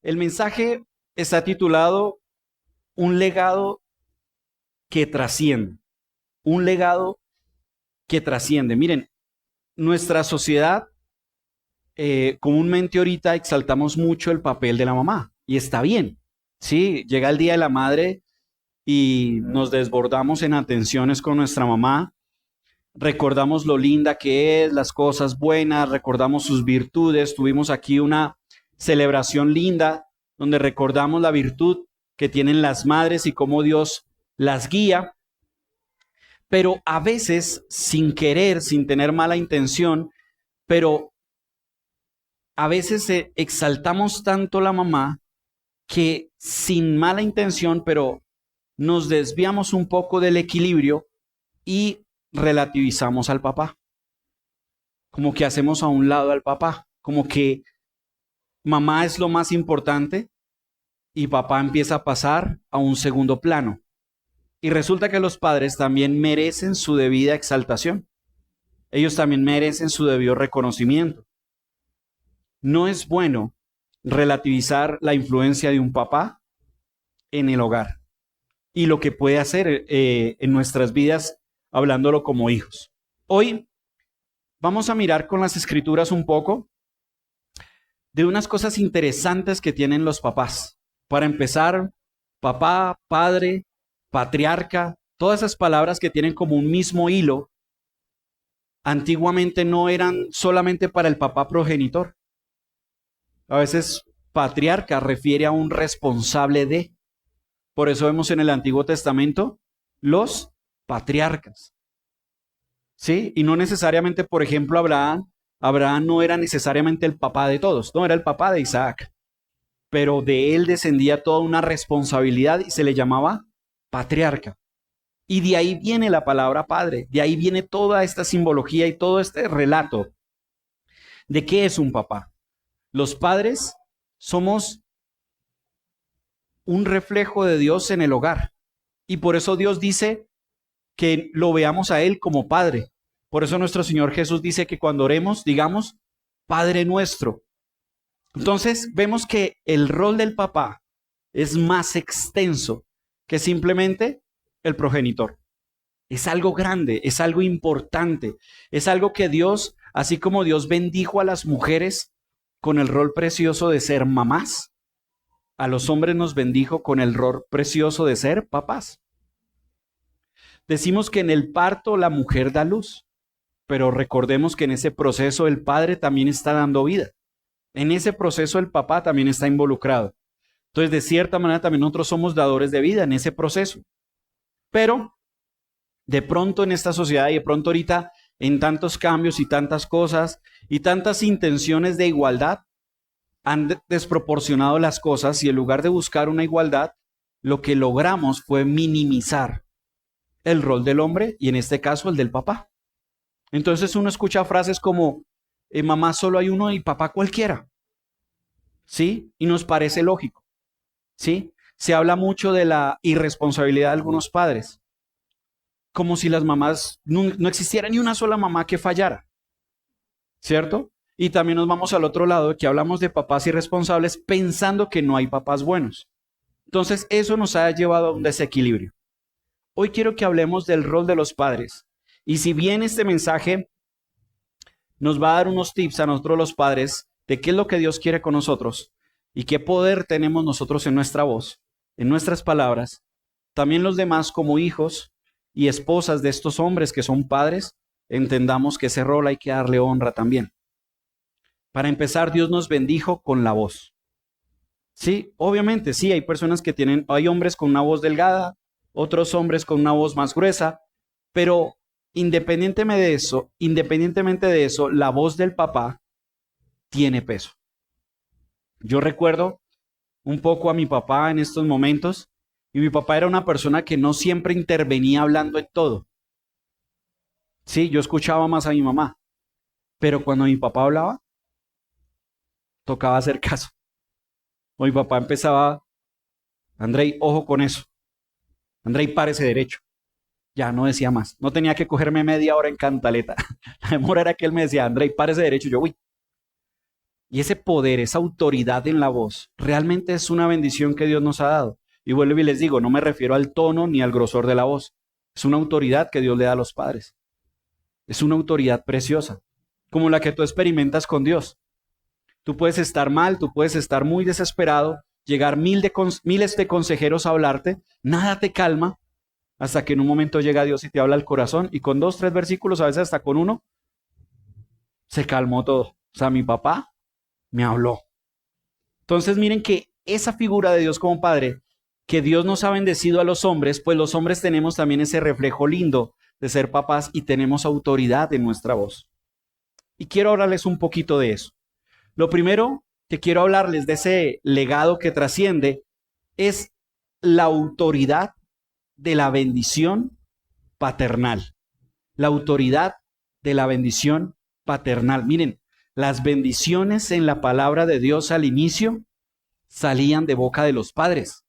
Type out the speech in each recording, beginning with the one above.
El mensaje está titulado Un legado que trasciende. Un legado que trasciende. Miren, nuestra sociedad, comúnmente ahorita exaltamos mucho el papel de la mamá y está bien. Sí, llega el Día de la Madre y nos desbordamos en atenciones con nuestra mamá. Recordamos lo linda que es, las cosas buenas, recordamos sus virtudes. Tuvimos aquí una celebración linda donde recordamos la virtud que tienen las madres y cómo Dios las guía. Pero a veces, sin querer, sin tener mala intención, pero a veces exaltamos tanto a la mamá que sin mala intención, pero nos desviamos un poco del equilibrio y relativizamos al papá. Como que hacemos a un lado al papá, como que mamá es lo más importante y papá empieza a pasar a un segundo plano. Y resulta que los padres también merecen su debida exaltación. Ellos también merecen su debido reconocimiento. No es bueno relativizar la influencia de un papá en el hogar y lo que puede hacer en nuestras vidas hablándolo como hijos. Hoy vamos a mirar con las escrituras un poco de unas cosas interesantes que tienen los papás. Para empezar, papá, padre, patriarca, todas esas palabras que tienen como un mismo hilo, antiguamente no eran solamente para el papá progenitor. A veces patriarca refiere a un responsable de. Por eso vemos en el Antiguo Testamento los patriarcas. ¿Sí? Y no necesariamente, por ejemplo, Abraham no era necesariamente el papá de todos, no, era el papá de Isaac. Pero de él descendía toda una responsabilidad y se le llamaba patriarca. Y de ahí viene la palabra padre, de ahí viene toda esta simbología y todo este relato de qué es un papá. Los padres somos un reflejo de Dios en el hogar. Y por eso Dios dice que lo veamos a Él como Padre. Por eso nuestro Señor Jesús dice que cuando oremos, digamos, Padre nuestro. Entonces vemos que el rol del papá es más extenso que simplemente el progenitor. Es algo grande, es algo importante, es algo que Dios, así como Dios bendijo a las mujeres con el rol precioso de ser mamás, a los hombres nos bendijo con el rol precioso de ser papás. Decimos que en el parto la mujer da luz, pero recordemos que en ese proceso el padre también está dando vida. En ese proceso el papá también está involucrado. Entonces, de cierta manera, también nosotros somos dadores de vida en ese proceso. Pero, de pronto en esta sociedad y de pronto ahorita, en tantos cambios y tantas cosas y tantas intenciones de igualdad, han desproporcionado las cosas y en lugar de buscar una igualdad, lo que logramos fue minimizar el rol del hombre y en este caso el del papá. Entonces uno escucha frases como, mamá solo hay uno y papá cualquiera. ¿Sí? Y nos parece lógico. ¿Sí? Se habla mucho de la irresponsabilidad de algunos padres. Como si las mamás, no existiera ni una sola mamá que fallara. ¿Cierto? Y también nos vamos al otro lado, que hablamos de papás irresponsables pensando que no hay papás buenos. Entonces eso nos ha llevado a un desequilibrio. Hoy quiero que hablemos del rol de los padres. Y si bien este mensaje nos va a dar unos tips a nosotros los padres de qué es lo que Dios quiere con nosotros y qué poder tenemos nosotros en nuestra voz, en nuestras palabras, también los demás como hijos y esposas de estos hombres que son padres, entendamos que ese rol hay que darle honra también. Para empezar, Dios nos bendijo con la voz. Sí, obviamente, sí, hay personas que hay hombres con una voz delgada, otros hombres con una voz más gruesa, pero independientemente de eso, la voz del papá tiene peso. Yo recuerdo un poco a mi papá en estos momentos, y mi papá era una persona que no siempre intervenía hablando en todo. Sí, yo escuchaba más a mi mamá, pero cuando mi papá hablaba, tocaba hacer caso. O mi papá empezaba, Andrei, ojo con eso. Andrei, párese derecho. Ya no decía más. No tenía que cogerme media hora en cantaleta. La demora era que él me decía, Andrei, párese derecho. Yo, uy. Y ese poder, esa autoridad en la voz, realmente es una bendición que Dios nos ha dado. Y vuelvo y les digo, no me refiero al tono ni al grosor de la voz. Es una autoridad que Dios le da a los padres. Es una autoridad preciosa, como la que tú experimentas con Dios. Tú puedes estar mal, tú puedes estar muy desesperado, llegar miles de consejeros a hablarte, nada te calma, hasta que en un momento llega Dios y te habla al corazón, y con 2, 3 versículos, a veces hasta con uno, se calmó todo. O sea, mi papá me habló. Entonces miren que esa figura de Dios como Padre, que Dios nos ha bendecido a los hombres, pues los hombres tenemos también ese reflejo lindo de ser papás y tenemos autoridad en nuestra voz. Y quiero hablarles un poquito de eso. Lo primero que quiero hablarles de ese legado que trasciende es la autoridad de la bendición paternal. La autoridad de la bendición paternal. Miren, las bendiciones en la palabra de Dios al inicio salían de boca de los padres.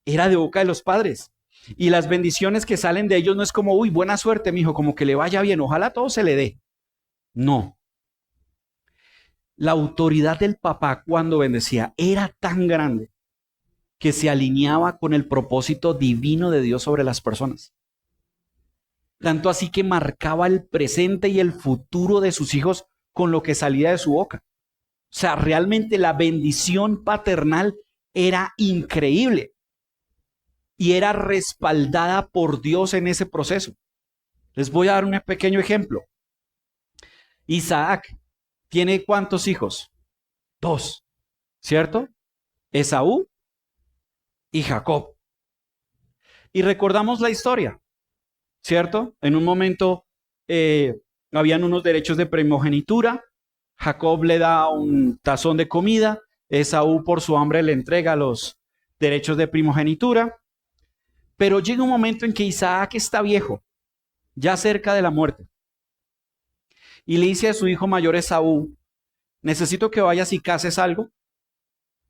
Era de boca de los padres. Y las bendiciones que salen de ellos no es como, uy, buena suerte, mijo, como que le vaya bien, ojalá todo se le dé. No. La autoridad del papá cuando bendecía era tan grande que se alineaba con el propósito divino de Dios sobre las personas. Tanto así que marcaba el presente y el futuro de sus hijos con lo que salía de su boca. O sea, realmente la bendición paternal era increíble y era respaldada por Dios en ese proceso. Les voy a dar un pequeño ejemplo. Isaac tiene ¿cuántos hijos? 2, ¿cierto? Esaú y Jacob. Y recordamos la historia, ¿cierto? En un momento habían unos derechos de primogenitura. Jacob le da un tazón de comida. Esaú por su hambre le entrega los derechos de primogenitura. Pero llega un momento en que Isaac está viejo, ya cerca de la muerte. Y le dice a su hijo mayor Esaú, necesito que vayas y caces algo,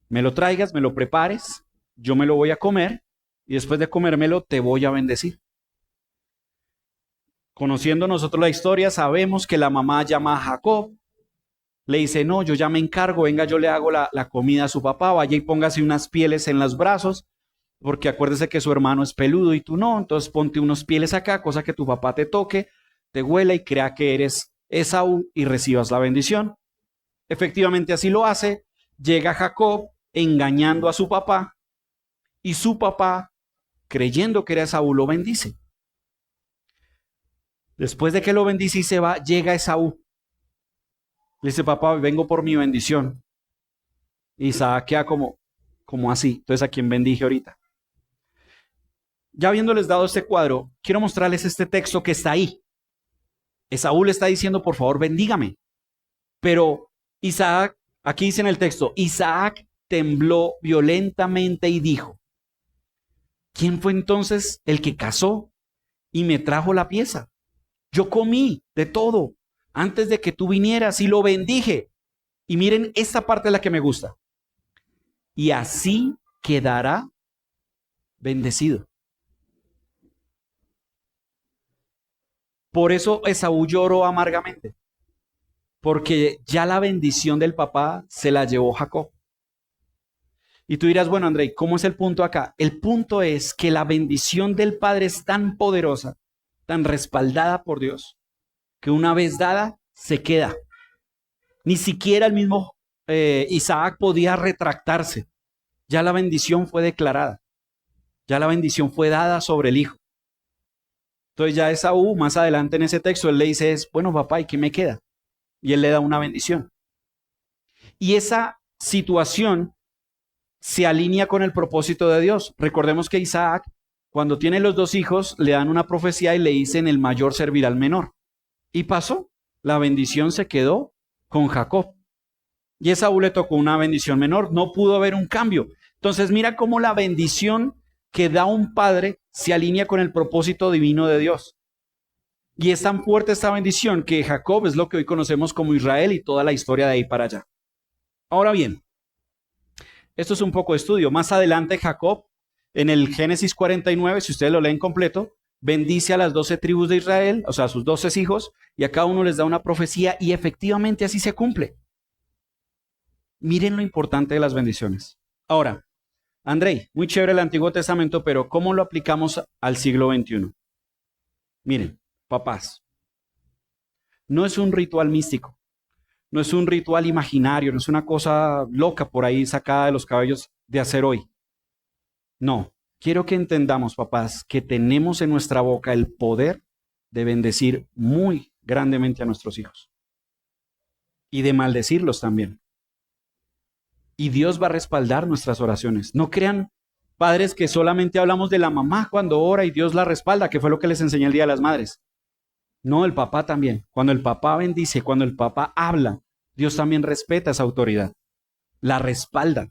me lo traigas, me lo prepares, yo me lo voy a comer y después de comérmelo te voy a bendecir. Conociendo nosotros la historia, sabemos que la mamá llama a Jacob, le dice, no, yo ya me encargo, venga, yo le hago la comida a su papá, vaya y póngase unas pieles en los brazos, porque acuérdese que su hermano es peludo y tú no, entonces ponte unos pieles acá, cosa que tu papá te toque, te huela y crea que eres Esaú y recibas la bendición. Efectivamente así lo hace, llega Jacob engañando a su papá y su papá, creyendo que era Esaú, lo bendice. Después de que lo bendice y se va, llega Esaú. Le dice, papá, vengo por mi bendición. Isaac queda como así. Entonces, ¿a quién bendije ahorita? Ya habiéndoles dado este cuadro, quiero mostrarles este texto que está ahí. Esaú le está diciendo, por favor, bendígame. Pero Isaac, aquí dice en el texto, Isaac tembló violentamente y dijo, ¿quién fue entonces el que cazó y me trajo la pieza? Yo comí de todo antes de que tú vinieras y lo bendije. Y miren, esta parte es la que me gusta. Y así quedará bendecido. Por eso Esaú lloró amargamente, porque ya la bendición del papá se la llevó Jacob. Y tú dirás, bueno, André, ¿cómo es el punto acá? El punto es que la bendición del padre es tan poderosa, tan respaldada por Dios, que una vez dada, se queda. Ni siquiera el mismo Isaac podía retractarse. Ya la bendición fue declarada. Ya la bendición fue dada sobre el hijo. Entonces ya Esaú, más adelante en ese texto, él le dice, bueno papá, ¿y qué me queda? Y él le da una bendición. Y esa situación se alinea con el propósito de Dios. Recordemos que Isaac, cuando tiene los 2 hijos, le dan una profecía y le dicen, el mayor servirá al menor. Y pasó, la bendición se quedó con Jacob. Y a Esaú le tocó una bendición menor, no pudo haber un cambio. Entonces mira cómo la bendición que da un padre se alinea con el propósito divino de Dios. Y es tan fuerte esta bendición que Jacob es lo que hoy conocemos como Israel y toda la historia de ahí para allá. Ahora bien, esto es un poco de estudio. Más adelante Jacob, en el Génesis 49, si ustedes lo leen completo, bendice a las 12 tribus de Israel, o sea, a sus 12 hijos, y a cada uno les da una profecía y efectivamente así se cumple. Miren lo importante de las bendiciones. Ahora, Andrei, muy chévere el Antiguo Testamento, pero ¿cómo lo aplicamos al siglo XXI? Miren, papás, no es un ritual místico, no es un ritual imaginario, no es una cosa loca por ahí sacada de los cabellos de hacer hoy. No, quiero que entendamos, papás, que tenemos en nuestra boca el poder de bendecir muy grandemente a nuestros hijos y de maldecirlos también. Y Dios va a respaldar nuestras oraciones. No crean, padres, que solamente hablamos de la mamá cuando ora y Dios la respalda, que fue lo que les enseñé el Día de las Madres. No, el papá también. Cuando el papá bendice, cuando el papá habla, Dios también respeta esa autoridad. La respalda.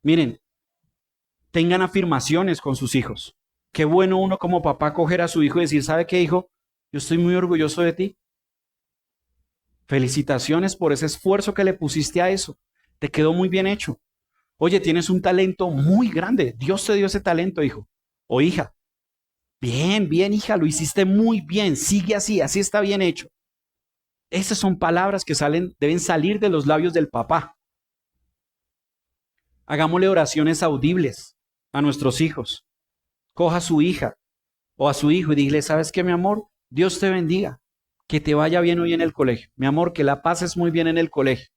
Miren, tengan afirmaciones con sus hijos. Qué bueno uno como papá coger a su hijo y decir, ¿sabe qué, hijo? Yo estoy muy orgulloso de ti. Felicitaciones por ese esfuerzo que le pusiste a eso. Te quedó muy bien hecho. Oye, tienes un talento muy grande. Dios te dio ese talento, hijo o hija. Bien, bien, hija, lo hiciste muy bien. Sigue así, así está bien hecho. Esas son palabras que deben salir de los labios del papá. Hagámosle oraciones audibles a nuestros hijos. Coja a su hija o a su hijo y dile, ¿sabes qué, mi amor? Dios te bendiga. Que te vaya bien hoy en el colegio. Mi amor, que la pases muy bien en el colegio.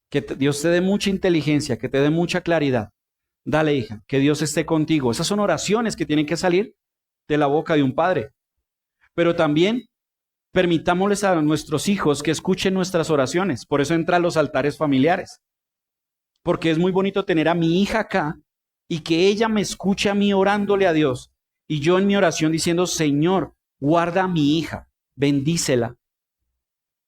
Que Dios te dé mucha inteligencia, que te dé mucha claridad. Dale, hija, que Dios esté contigo. Esas son oraciones que tienen que salir de la boca de un padre. Pero también permitámosles a nuestros hijos que escuchen nuestras oraciones. Por eso entran los altares familiares. Porque es muy bonito tener a mi hija acá y que ella me escuche a mí orándole a Dios. Y yo en mi oración diciendo, Señor, guarda a mi hija, bendícela,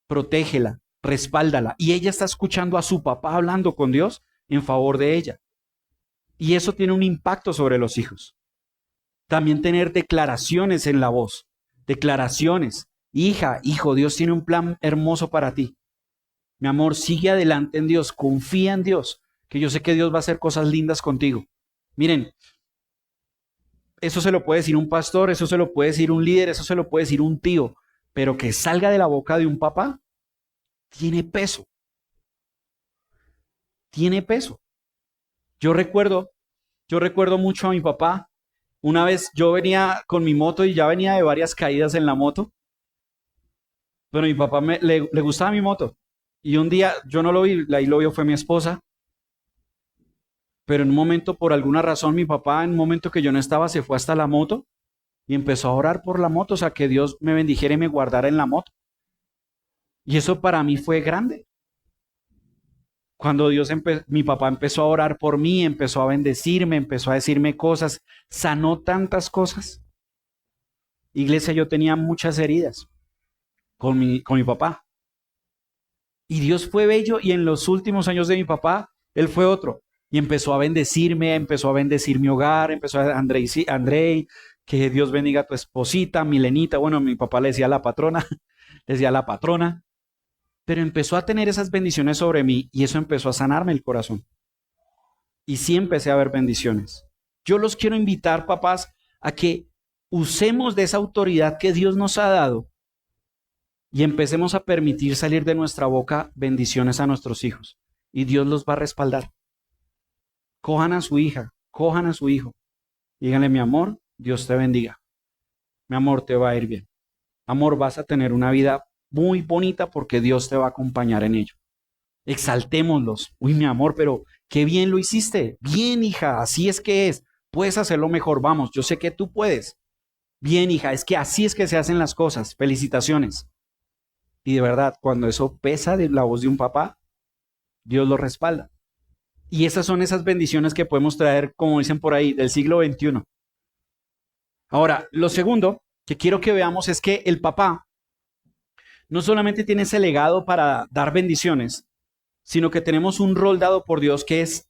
protégela, respáldala. Y ella está escuchando a su papá hablando con Dios en favor de ella. Y eso tiene un impacto sobre los hijos. También tener declaraciones en la voz. Declaraciones. Hija, hijo, Dios tiene un plan hermoso para ti. Mi amor, sigue adelante en Dios. Confía en Dios. Que yo sé que Dios va a hacer cosas lindas contigo. Miren, eso se lo puede decir un pastor, eso se lo puede decir un líder, eso se lo puede decir un tío. Pero que salga de la boca de un papá, tiene peso. Tiene peso. Yo recuerdo mucho a mi papá. Una vez yo venía con mi moto y ya venía de varias caídas en la moto. Pero a mi papá le gustaba mi moto. Y un día yo no lo vi, ahí lo vio fue mi esposa. Pero en un momento, por alguna razón, mi papá, en un momento que yo no estaba, se fue hasta la moto y empezó a orar por la moto, o sea, que Dios me bendijera y me guardara en la moto. Y eso para mí fue grande. Cuando mi papá empezó a orar por mí, empezó a bendecirme, empezó a decirme cosas, sanó tantas cosas. Iglesia, yo tenía muchas heridas con mi papá. Y Dios fue bello y en los últimos años de mi papá, Él fue otro. Y empezó a bendecirme, empezó a bendecir mi hogar, empezó a Andrei, que Dios bendiga a tu esposita, Milenita. Bueno, mi papá le decía la patrona, le decía la patrona. Pero empezó a tener esas bendiciones sobre mí y eso empezó a sanarme el corazón. Y sí empecé a ver bendiciones. Yo los quiero invitar, papás, a que usemos de esa autoridad que Dios nos ha dado y empecemos a permitir salir de nuestra boca bendiciones a nuestros hijos. Y Dios los va a respaldar. Cojan a su hija, cojan a su hijo. Díganle, mi amor, Dios te bendiga. Mi amor, te va a ir bien. Amor, vas a tener una vida muy bonita porque Dios te va a acompañar en ello. Exaltémoslos. Uy, mi amor, pero qué bien lo hiciste. Bien, hija, así es que es. Puedes hacerlo mejor, vamos, yo sé que tú puedes. Bien, hija, es que así es que se hacen las cosas. Felicitaciones. Y de verdad, cuando eso pesa de la voz de un papá, Dios lo respalda. Y esas son esas bendiciones que podemos traer, como dicen por ahí, del siglo XXI. Ahora, lo segundo que quiero que veamos es que el papá no solamente tiene ese legado para dar bendiciones, sino que tenemos un rol dado por Dios que es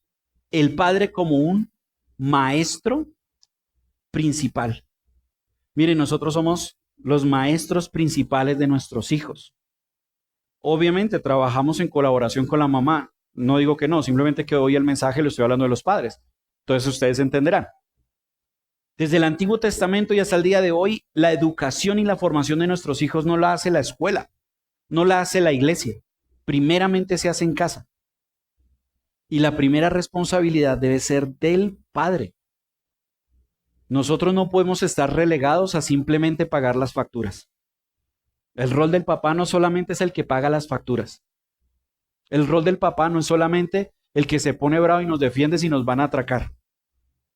el padre como un maestro principal. Miren, nosotros somos los maestros principales de nuestros hijos. Obviamente trabajamos en colaboración con la mamá. No digo que no, simplemente que hoy el mensaje lo estoy hablando de los padres. Entonces ustedes entenderán. Desde el Antiguo Testamento y hasta el día de hoy, la educación y la formación de nuestros hijos no la hace la escuela, no la hace la iglesia. Primeramente se hace en casa. Y la primera responsabilidad debe ser del padre. Nosotros no podemos estar relegados a simplemente pagar las facturas. El rol del papá no solamente es el que paga las facturas. El rol del papá no es solamente el que se pone bravo y nos defiende si nos van a atracar.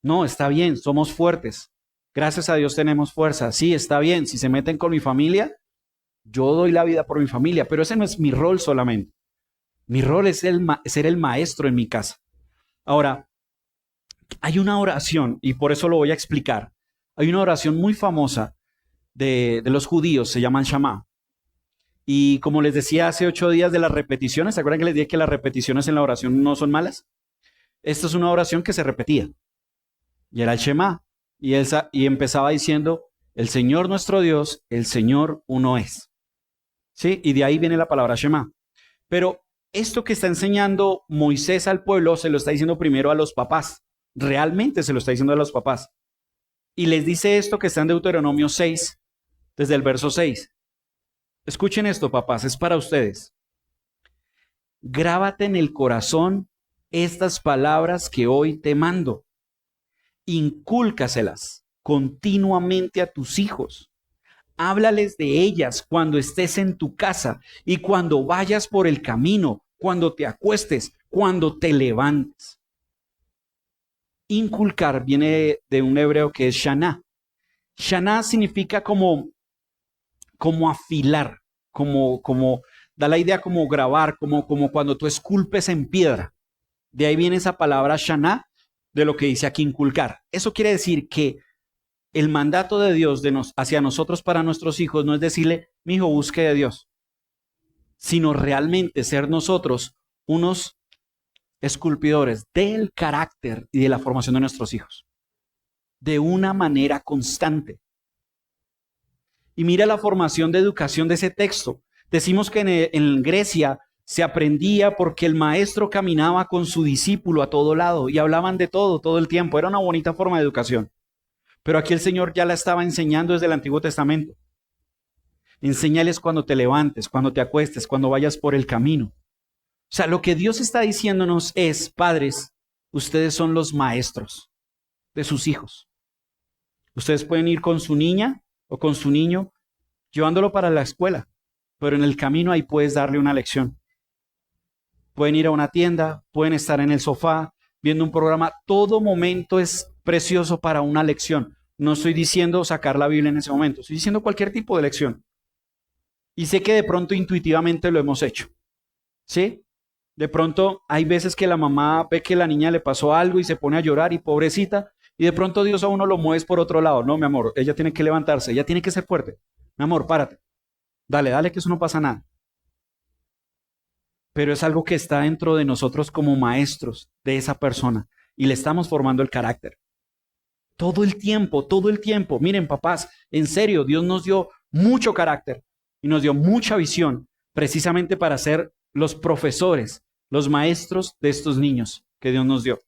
No, está bien, somos fuertes. Gracias a Dios tenemos fuerza. Sí, está bien, si se meten con mi familia, yo doy la vida por mi familia, pero ese no es mi rol solamente. Mi rol es ser el maestro en mi casa. Ahora, hay una oración, y por eso lo voy a explicar. Hay una oración muy famosa de los judíos, se llama el Shama. Y como les decía hace 8 días de las repeticiones, ¿se acuerdan que les dije que las repeticiones en la oración no son malas? Esta es una oración que se repetía. Y era el Shema. Y empezaba diciendo, el Señor nuestro Dios, el Señor uno es. ¿Sí? Y de ahí viene la palabra Shema. Pero esto que está enseñando Moisés al pueblo se lo está diciendo primero a los papás. Realmente se lo está diciendo a los papás. Y les dice esto que está en Deuteronomio 6, desde el verso 6. Escuchen esto, papás, es para ustedes. Grábate en el corazón estas palabras que hoy te mando. Incúlcaselas continuamente a tus hijos. Háblales de ellas cuando estés en tu casa y cuando vayas por el camino, cuando te acuestes, cuando te levantes. Inculcar viene de un hebreo que es shaná. Shaná significa como afilar, como da la idea como grabar, como cuando tú esculpes en piedra. De ahí viene esa palabra shaná, de lo que dice aquí inculcar. Eso quiere decir que el mandato de Dios hacia nosotros para nuestros hijos no es decirle, mi hijo, busque de Dios, sino realmente ser nosotros unos esculpidores del carácter y de la formación de nuestros hijos, de una manera constante. Y mira la formación de educación de ese texto. Decimos que en Grecia se aprendía porque el maestro caminaba con su discípulo a todo lado y hablaban de todo el tiempo. Era una bonita forma de educación. Pero aquí el Señor ya la estaba enseñando desde el Antiguo Testamento. Enséñales cuando te levantes, cuando te acuestes, cuando vayas por el camino. O sea, lo que Dios está diciéndonos es, padres, ustedes son los maestros de sus hijos. Ustedes pueden ir con su niña o con su niño, llevándolo para la escuela, pero en el camino ahí puedes darle una lección. Pueden ir a una tienda, pueden estar en el sofá, viendo un programa. Todo momento es precioso para una lección. No estoy diciendo sacar la Biblia en ese momento, estoy diciendo cualquier tipo de lección. Y sé que de pronto intuitivamente lo hemos hecho, ¿sí? De pronto hay veces que la mamá ve que la niña le pasó algo y se pone a llorar y pobrecita, y de pronto Dios a uno lo mueve por otro lado. No, mi amor, ella tiene que levantarse, ella tiene que ser fuerte. Mi amor, párate. Dale, que eso no pasa nada. Pero es algo que está dentro de nosotros como maestros de esa persona y le estamos formando el carácter. Todo el tiempo. Miren, papás, en serio, Dios nos dio mucho carácter y nos dio mucha visión precisamente para ser los profesores, los maestros de estos niños que Dios nos dio.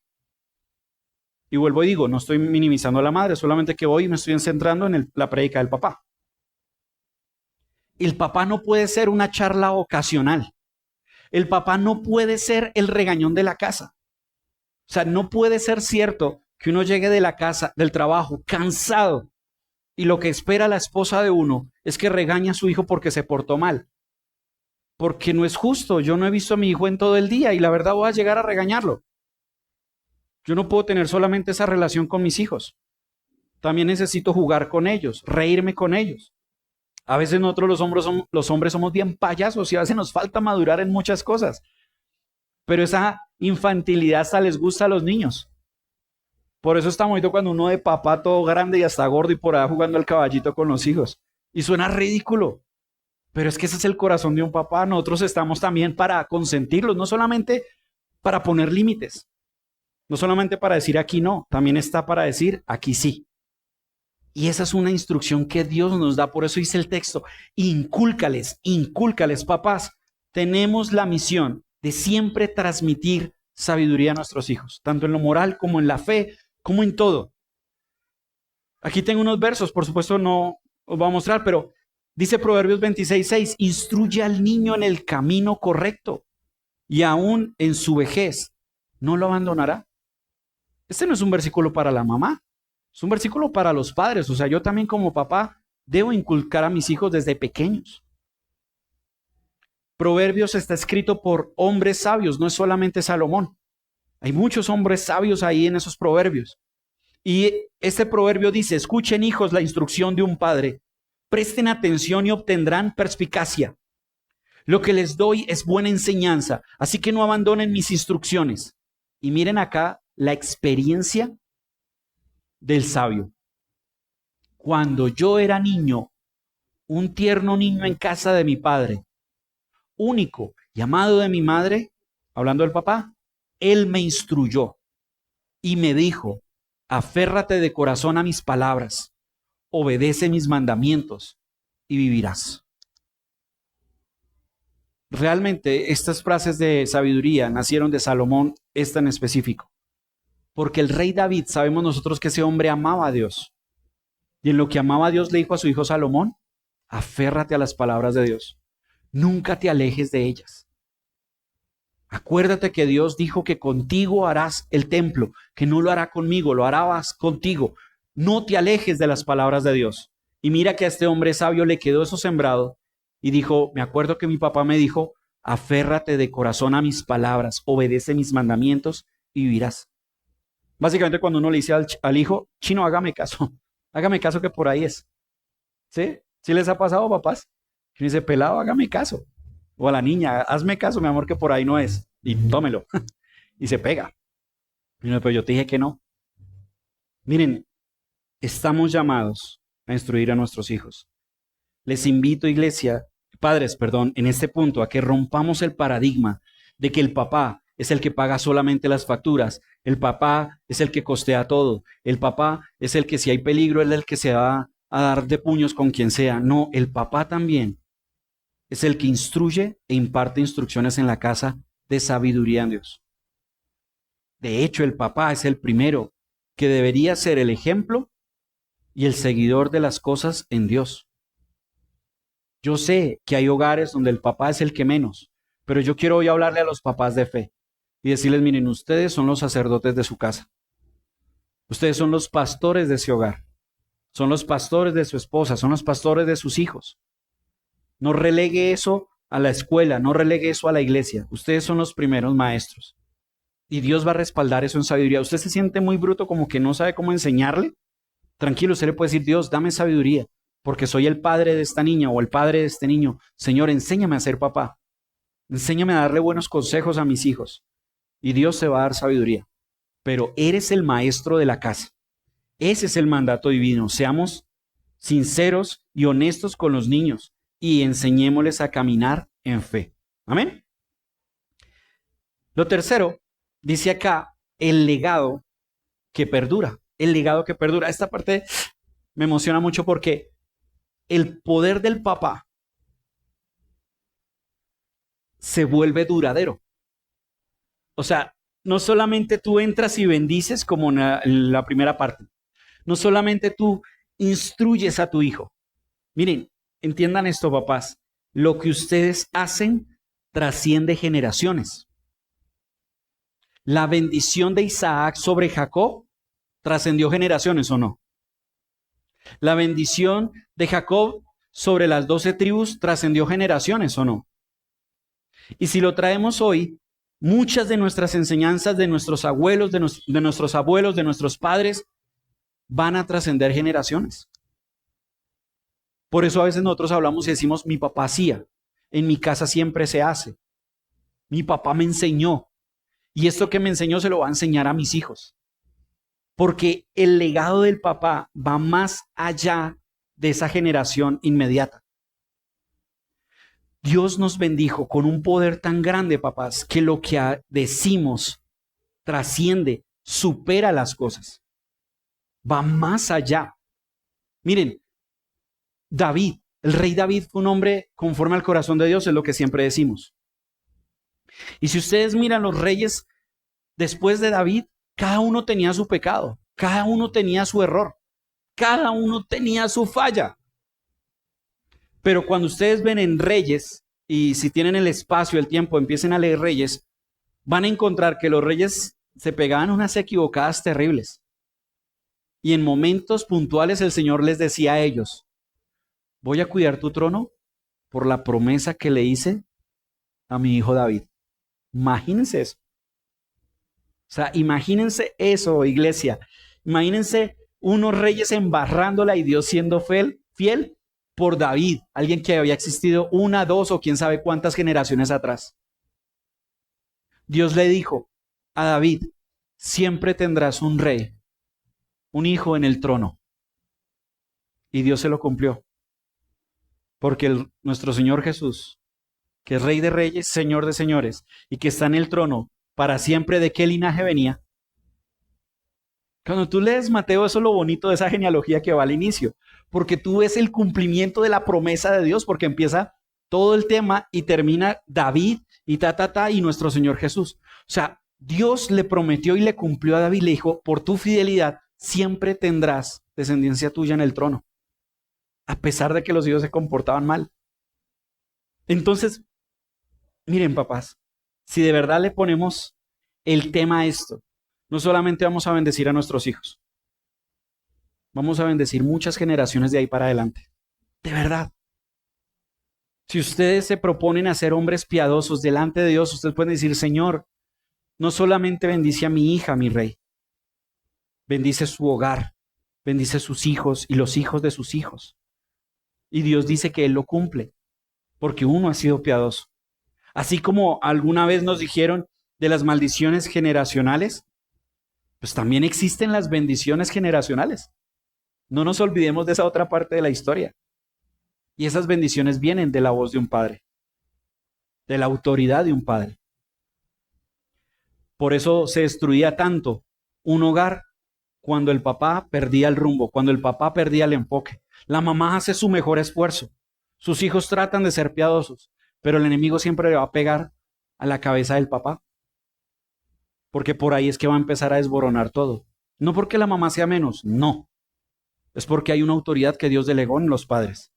Y vuelvo y digo, no estoy minimizando a la madre, solamente que hoy me estoy centrando en la prédica del papá. El papá no puede ser una charla ocasional. El papá no puede ser el regañón de la casa. O sea, no puede ser cierto que uno llegue de la casa, del trabajo, cansado, y lo que espera la esposa de uno es que regañe a su hijo porque se portó mal. Porque no es justo. Yo no he visto a mi hijo en todo el día y la verdad voy a llegar a regañarlo. Yo no puedo tener solamente esa relación con mis hijos. También necesito jugar con ellos, reírme con ellos. A veces nosotros los hombres somos bien payasos y a veces nos falta madurar en muchas cosas. Pero esa infantilidad hasta les gusta a los niños. Por eso está bonito cuando uno de papá todo grande y hasta gordo y por ahí jugando al caballito con los hijos. Y suena ridículo. Pero es que ese es el corazón de un papá. Nosotros estamos también para consentirlos, no solamente para poner límites. No solamente para decir aquí no, también está para decir aquí sí. Y esa es una instrucción que Dios nos da, por eso dice el texto, incúlcales, papás. Tenemos la misión de siempre transmitir sabiduría a nuestros hijos, tanto en lo moral como en la fe, como en todo. Aquí tengo unos versos, por supuesto no os voy a mostrar, pero dice Proverbios 26:6, instruye al niño en el camino correcto y aún en su vejez no lo abandonará. Este no es un versículo para la mamá, es un versículo para los padres. O sea, yo también como papá debo inculcar a mis hijos desde pequeños. Proverbios está escrito por hombres sabios, no es solamente Salomón. Hay muchos hombres sabios ahí en esos proverbios. Y este proverbio dice, escuchen hijos la instrucción de un padre, presten atención y obtendrán perspicacia. Lo que les doy es buena enseñanza, así que no abandonen mis instrucciones. Y miren acá la experiencia del sabio. Cuando yo era niño, un tierno niño en casa de mi padre, único y amado de mi madre, hablando del papá, él me instruyó y me dijo, aférrate de corazón a mis palabras, obedece mis mandamientos y vivirás. Realmente estas frases de sabiduría nacieron de Salomón, esta en específico, porque el rey David, sabemos nosotros que ese hombre amaba a Dios, y en lo que amaba a Dios le dijo a su hijo Salomón, aférrate a las palabras de Dios, nunca te alejes de ellas. Acuérdate que Dios dijo que contigo harás el templo, que no lo hará conmigo, lo harás contigo. No te alejes de las palabras de Dios. Y mira que a este hombre sabio le quedó eso sembrado y dijo, me acuerdo que mi papá me dijo, aférrate de corazón a mis palabras, obedece mis mandamientos y vivirás. Básicamente cuando uno le dice al hijo, chino, hágame caso que por ahí es. ¿Sí? ¿Sí les ha pasado, papás? Y dice, pelado, hágame caso. O a la niña, hazme caso, mi amor, que por ahí no es. Y tómelo. Y se pega. Y no, pero yo te dije que no. Miren, estamos llamados a instruir a nuestros hijos. Les invito, padres, en este punto, a que rompamos el paradigma de que el papá es el que paga solamente las facturas. El papá es el que costea todo. El papá es el que si hay peligro, es el que se va a dar de puños con quien sea. No, el papá también es el que instruye e imparte instrucciones en la casa de sabiduría en Dios. De hecho, el papá es el primero que debería ser el ejemplo y el seguidor de las cosas en Dios. Yo sé que hay hogares donde el papá es el que menos, pero yo quiero hoy hablarle a los papás de fe y decirles, miren, ustedes son los sacerdotes de su casa. Ustedes son los pastores de ese hogar. Son los pastores de su esposa, son los pastores de sus hijos. No relegue eso a la escuela, no relegue eso a la iglesia. Ustedes son los primeros maestros. Y Dios va a respaldar eso en sabiduría. Usted se siente muy bruto, como que no sabe cómo enseñarle. Tranquilo, usted le puede decir, Dios, dame sabiduría, porque soy el padre de esta niña o el padre de este niño. Señor, enséñame a ser papá. Enséñame a darle buenos consejos a mis hijos. Y Dios se va a dar sabiduría. Pero eres el maestro de la casa. Ese es el mandato divino. Seamos sinceros y honestos con los niños y enseñémosles a caminar en fe. Amén. Lo tercero, dice acá, el legado que perdura. El legado que perdura. Esta parte me emociona mucho porque el poder del papá se vuelve duradero. O sea, no solamente tú entras y bendices como en la primera parte. No solamente tú instruyes a tu hijo. Miren, entiendan esto, papás. Lo que ustedes hacen trasciende generaciones. La bendición de Isaac sobre Jacob trascendió generaciones, ¿o no? La bendición de Jacob sobre las 12 tribus trascendió generaciones, ¿o no? Y si lo traemos hoy, muchas de nuestras enseñanzas de nuestros abuelos, de nuestros abuelos, de nuestros padres, van a trascender generaciones. Por eso a veces nosotros hablamos y decimos, mi papá hacía, en mi casa siempre se hace. Mi papá me enseñó, y esto que me enseñó se lo va a enseñar a mis hijos. Porque el legado del papá va más allá de esa generación inmediata. Dios nos bendijo con un poder tan grande, papás, que lo que decimos trasciende, supera las cosas. Va más allá. Miren, David, el rey David fue un hombre conforme al corazón de Dios, es lo que siempre decimos. Y si ustedes miran los reyes después de David, cada uno tenía su pecado, cada uno tenía su error, cada uno tenía su falla. Pero cuando ustedes ven en Reyes, y si tienen el espacio, el tiempo, empiecen a leer Reyes, van a encontrar que los reyes se pegaban unas equivocadas terribles. Y en momentos puntuales el Señor les decía a ellos, voy a cuidar tu trono por la promesa que le hice a mi hijo David. Imagínense eso. O sea, imagínense eso, iglesia. Imagínense unos reyes embarrándola y Dios siendo fiel por David, alguien que había existido una, dos o quién sabe cuántas generaciones atrás. Dios le dijo a David, siempre tendrás un rey, un hijo en el trono. Y Dios se lo cumplió. Porque nuestro Señor Jesús, que es Rey de Reyes, Señor de Señores, y que está en el trono para siempre, ¿de qué linaje venía? Cuando tú lees Mateo, eso es lo bonito de esa genealogía que va al inicio, porque tú ves el cumplimiento de la promesa de Dios, porque empieza todo el tema y termina David y y nuestro Señor Jesús. O sea, Dios le prometió y le cumplió a David, le dijo, por tu fidelidad siempre tendrás descendencia tuya en el trono, a pesar de que los hijos se comportaban mal. Entonces, miren, papás, si de verdad le ponemos el tema a esto, no solamente vamos a bendecir a nuestros hijos, vamos a bendecir muchas generaciones de ahí para adelante. De verdad. Si ustedes se proponen a ser hombres piadosos delante de Dios, ustedes pueden decir, Señor, no solamente bendice a mi hija, mi rey, bendice su hogar, bendice sus hijos y los hijos de sus hijos. Y Dios dice que Él lo cumple, porque uno ha sido piadoso. Así como alguna vez nos dijeron de las maldiciones generacionales, pues también existen las bendiciones generacionales. No nos olvidemos de esa otra parte de la historia. Y esas bendiciones vienen de la voz de un padre, de la autoridad de un padre. Por eso se destruía tanto un hogar cuando el papá perdía el rumbo, cuando el papá perdía el enfoque. La mamá hace su mejor esfuerzo. Sus hijos tratan de ser piadosos, pero el enemigo siempre le va a pegar a la cabeza del papá. Porque por ahí es que va a empezar a desboronar todo. No porque la mamá sea menos, no. Es porque hay una autoridad que Dios delegó en los padres.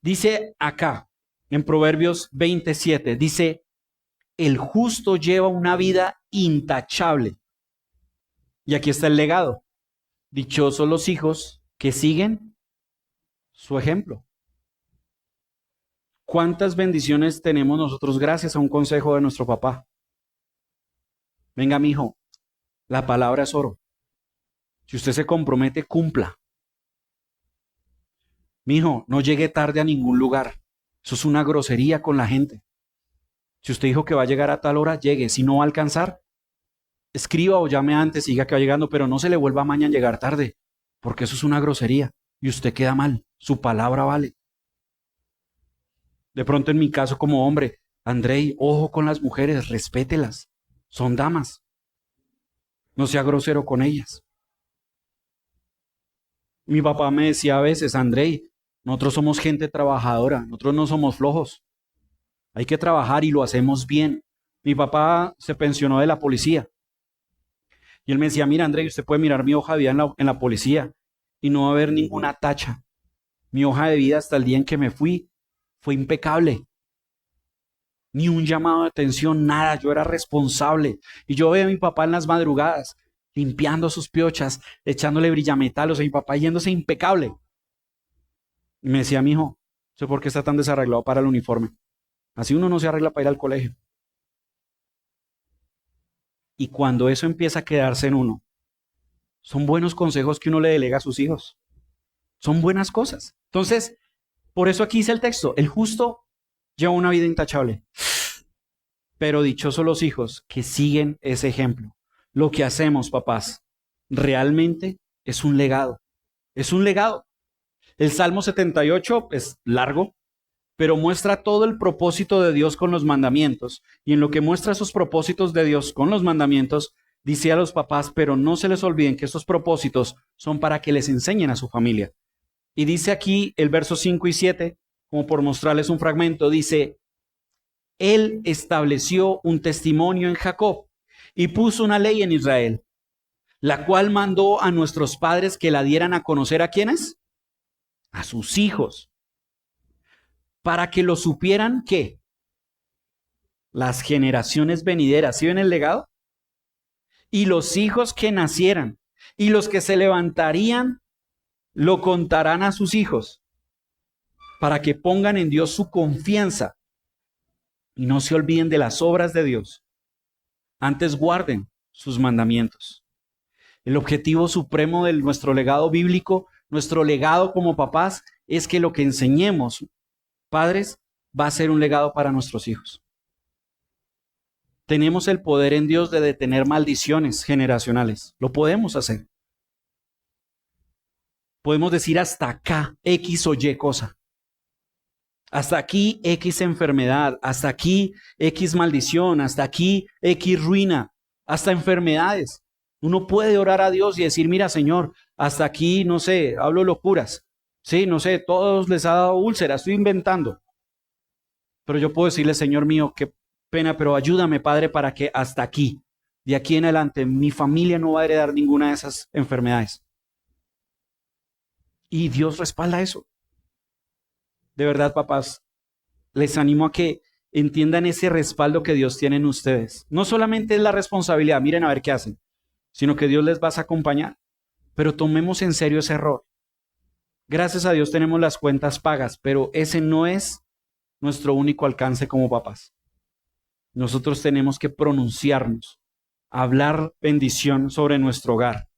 Dice acá, en Proverbios 27, dice, el justo lleva una vida intachable. Y aquí está el legado. Dichosos los hijos que siguen su ejemplo. ¿Cuántas bendiciones tenemos nosotros gracias a un consejo de nuestro papá? Venga, mi hijo, la palabra es oro. Si usted se compromete, cumpla. Mi hijo, no llegue tarde a ningún lugar. Eso es una grosería con la gente. Si usted dijo que va a llegar a tal hora, llegue. Si no va a alcanzar, escriba o llame antes, siga que va llegando, pero no se le vuelva mañana llegar tarde, porque eso es una grosería y usted queda mal. Su palabra vale. De pronto en mi caso como hombre, Andrei, ojo con las mujeres, respételas. Son damas. No sea grosero con ellas. Mi papá me decía a veces, Andrei, nosotros somos gente trabajadora, nosotros no somos flojos. Hay que trabajar y lo hacemos bien. Mi papá se pensionó de la policía. Y él me decía, mira, Andrei, usted puede mirar mi hoja de vida en la policía y no va a haber ninguna tacha. Mi hoja de vida hasta el día en que me fui fue impecable. Ni un llamado de atención, nada. Yo era responsable. Y yo veía a mi papá en las madrugadas, limpiando sus piochas, echándole brillametalos, a mi papá yéndose impecable. Y me decía, mi hijo, no sé por qué está tan desarreglado para el uniforme. Así uno no se arregla para ir al colegio. Y cuando eso empieza a quedarse en uno, son buenos consejos que uno le delega a sus hijos. Son buenas cosas. Entonces, por eso aquí dice el texto, el justo lleva una vida intachable. Pero dichosos los hijos que siguen ese ejemplo. Lo que hacemos, papás, realmente es un legado. Es un legado. El Salmo 78 es largo, pero muestra todo el propósito de Dios con los mandamientos. Y en lo que muestra esos propósitos de Dios con los mandamientos, dice a los papás, pero no se les olviden que estos propósitos son para que les enseñen a su familia. Y dice aquí el verso 5 y 7, como por mostrarles un fragmento, dice, Él estableció un testimonio en Jacob y puso una ley en Israel, la cual mandó a nuestros padres que la dieran a conocer ¿a quiénes? A sus hijos, para que lo supieran ¿qué? las generaciones venideras. ¿Sí ven el legado? Y los hijos que nacieran y los que se levantarían lo contarán a sus hijos para que pongan en Dios su confianza y no se olviden de las obras de Dios. Antes guarden sus mandamientos. El objetivo supremo de nuestro legado bíblico, nuestro legado como papás, es que lo que enseñemos, padres, va a ser un legado para nuestros hijos. Tenemos el poder en Dios de detener maldiciones generacionales. Lo podemos hacer. Podemos decir hasta acá X o Y cosa. Hasta aquí X enfermedad, hasta aquí X maldición, hasta aquí X ruina, hasta enfermedades. Uno puede orar a Dios y decir, mira Señor, hasta aquí, no sé, hablo locuras. Sí, no sé, todos les ha dado úlcera, estoy inventando. Pero yo puedo decirle, Señor mío, qué pena, pero ayúdame, Padre, para que hasta aquí, de aquí en adelante, mi familia no va a heredar ninguna de esas enfermedades. Y Dios respalda eso. De verdad, papás, les animo a que entiendan ese respaldo que Dios tiene en ustedes. No solamente es la responsabilidad, miren a ver qué hacen, sino que Dios les va a acompañar. Pero tomemos en serio ese error. Gracias a Dios tenemos las cuentas pagas, pero ese no es nuestro único alcance como papás. Nosotros tenemos que pronunciarnos, hablar bendición sobre nuestro hogar,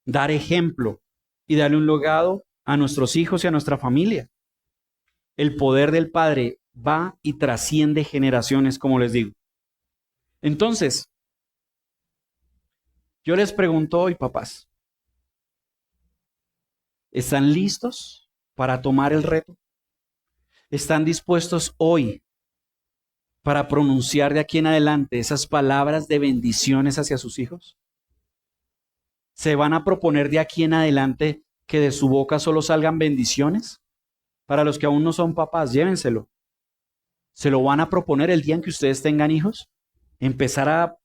dar ejemplo y darle un legado a nuestros hijos y a nuestra familia. El poder del Padre va y trasciende generaciones, como les digo. Entonces, yo les pregunto hoy, papás, ¿están listos para tomar el reto? ¿Están dispuestos hoy para pronunciar de aquí en adelante esas palabras de bendiciones hacia sus hijos? ¿Se van a proponer de aquí en adelante que de su boca solo salgan bendiciones? Para los que aún no son papás, llévenselo. ¿Se lo van a proponer el día en que ustedes tengan hijos? ¿Empezar a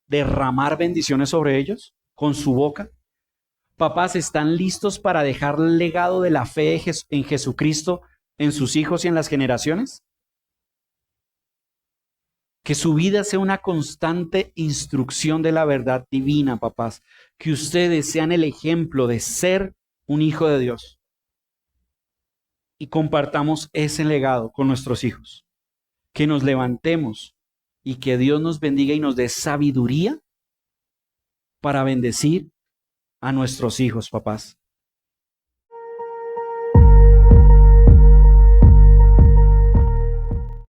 derramar bendiciones sobre ellos con su boca? Papás, ¿están listos para dejar el legado de la fe en Jesucristo en sus hijos y en las generaciones? Que su vida sea una constante instrucción de la verdad divina, papás. Que ustedes sean el ejemplo de ser un hijo de Dios. Y compartamos ese legado con nuestros hijos. Que nos levantemos y que Dios nos bendiga y nos dé sabiduría para bendecir a nuestros hijos, papás.